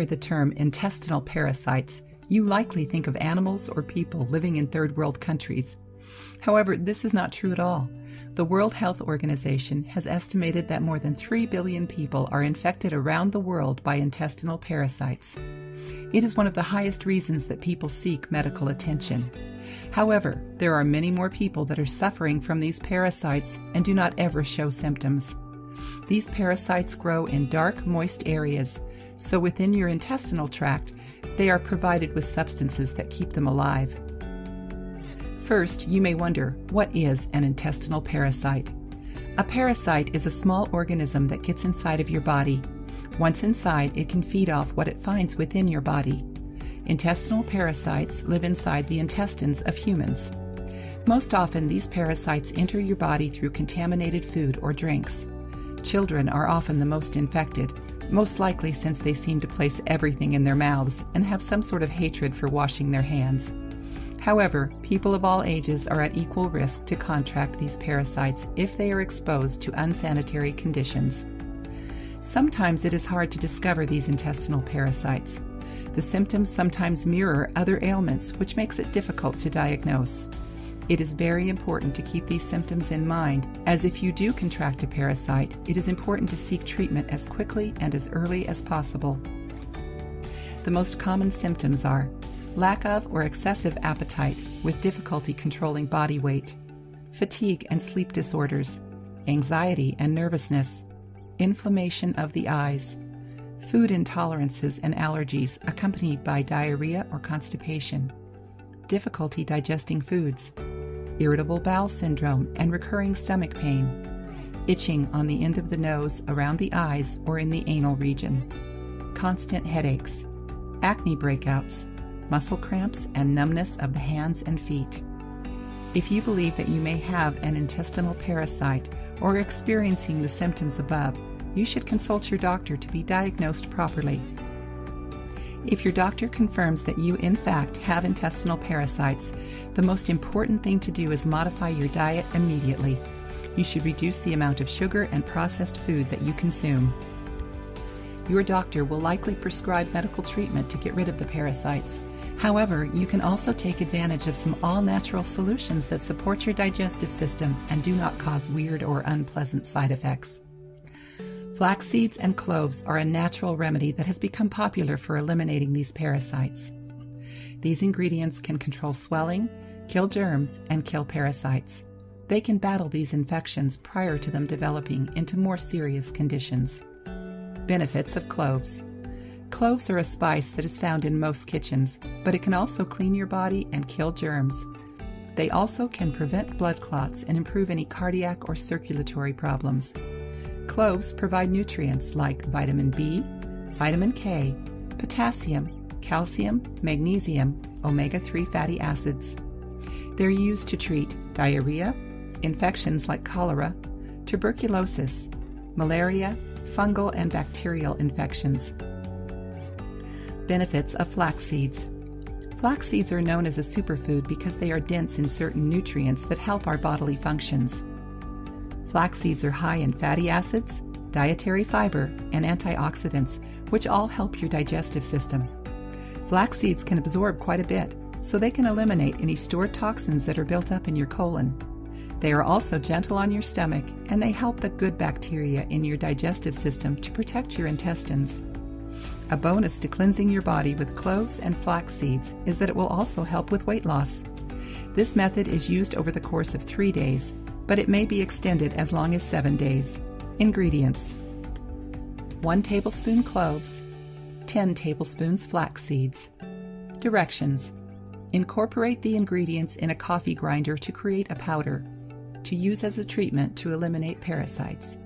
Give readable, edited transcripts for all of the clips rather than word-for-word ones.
the term intestinal parasites, you likely think of animals or people living in third world countries. However, this is not true at all. The World Health Organization has estimated that more than 3 billion people are infected around the world by intestinal parasites. It is one of the highest reasons that people seek medical attention. However, there are many more people that are suffering from these parasites and do not ever show symptoms. These parasites grow in dark, moist areas, so within your intestinal tract, they are provided with substances that keep them alive. First, you may wonder, what is an intestinal parasite? A parasite is a small organism that gets inside of your body. Once inside, it can feed off what it finds within your body. Intestinal parasites live inside the intestines of humans. Most often, these parasites enter your body through contaminated food or drinks. Children are often the most infected, most likely since they seem to place everything in their mouths and have some sort of hatred for washing their hands. However, people of all ages are at equal risk to contract these parasites if they are exposed to unsanitary conditions. Sometimes it is hard to discover these intestinal parasites. The symptoms sometimes mirror other ailments, which makes it difficult to diagnose. It is very important to keep these symptoms in mind, as if you do contract a parasite, it is important to seek treatment as quickly and as early as possible. The most common symptoms are lack of or excessive appetite with difficulty controlling body weight, fatigue and sleep disorders, anxiety and nervousness, inflammation of the eyes, food intolerances and allergies accompanied by diarrhea or constipation, difficulty digesting foods, irritable bowel syndrome and recurring stomach pain, itching on the end of the nose, around the eyes, or in the anal region, constant headaches, acne breakouts, muscle cramps, and numbness of the hands and feet. If you believe that you may have an intestinal parasite or are experiencing the symptoms above, you should consult your doctor to be diagnosed properly. If your doctor confirms that you in fact have intestinal parasites, the most important thing to do is modify your diet immediately. You should reduce the amount of sugar and processed food that you consume. Your doctor will likely prescribe medical treatment to get rid of the parasites. However, you can also take advantage of some all-natural solutions that support your digestive system and do not cause weird or unpleasant side effects. Flax seeds and cloves are a natural remedy that has become popular for eliminating these parasites. These ingredients can control swelling, kill germs, and kill parasites. They can battle these infections prior to them developing into more serious conditions. Benefits of cloves. Cloves are a spice that is found in most kitchens, but it can also clean your body and kill germs. They also can prevent blood clots and improve any cardiac or circulatory problems. Cloves provide nutrients like vitamin B, vitamin K, potassium, calcium, magnesium, omega-3 fatty acids. They're used to treat diarrhea, infections like cholera, tuberculosis, malaria, fungal and bacterial infections. Benefits of flax seeds. Flax seeds are known as a superfood because they are dense in certain nutrients that help our bodily functions. Flax seeds are high in fatty acids, dietary fiber, and antioxidants, which all help your digestive system. Flax seeds can absorb quite a bit, so they can eliminate any stored toxins that are built up in your colon. They are also gentle on your stomach, and they help the good bacteria in your digestive system to protect your intestines. A bonus to cleansing your body with cloves and flax seeds is that it will also help with weight loss. This method is used over the course of 3 days, but it may be extended as long as 7 days. Ingredients: 1 tablespoon cloves, 10 tablespoons flax seeds. Directions: incorporate the ingredients in a coffee grinder to create a powder, to use as a treatment to eliminate parasites.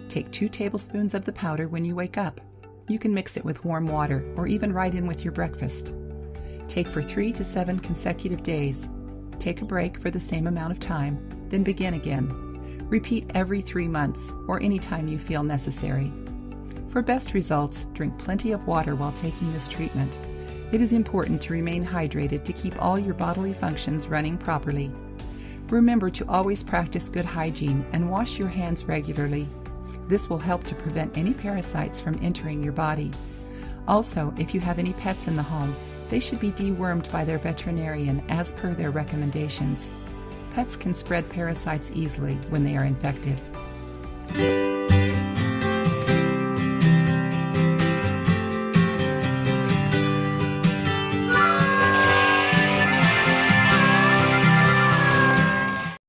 Take 2 tablespoons of the powder when you wake up. You can mix it with warm water or even right in with your breakfast. Take for 3 to 7 consecutive days. Take a break for the same amount of time, then begin again. Repeat every 3 months or any time you feel necessary. For best results, drink plenty of water while taking this treatment. It is important to remain hydrated to keep all your bodily functions running properly. Remember to always practice good hygiene and wash your hands regularly. This will help to prevent any parasites from entering your body. Also, if you have any pets in the home, they should be dewormed by their veterinarian as per their recommendations. Pets can spread parasites easily when they are infected.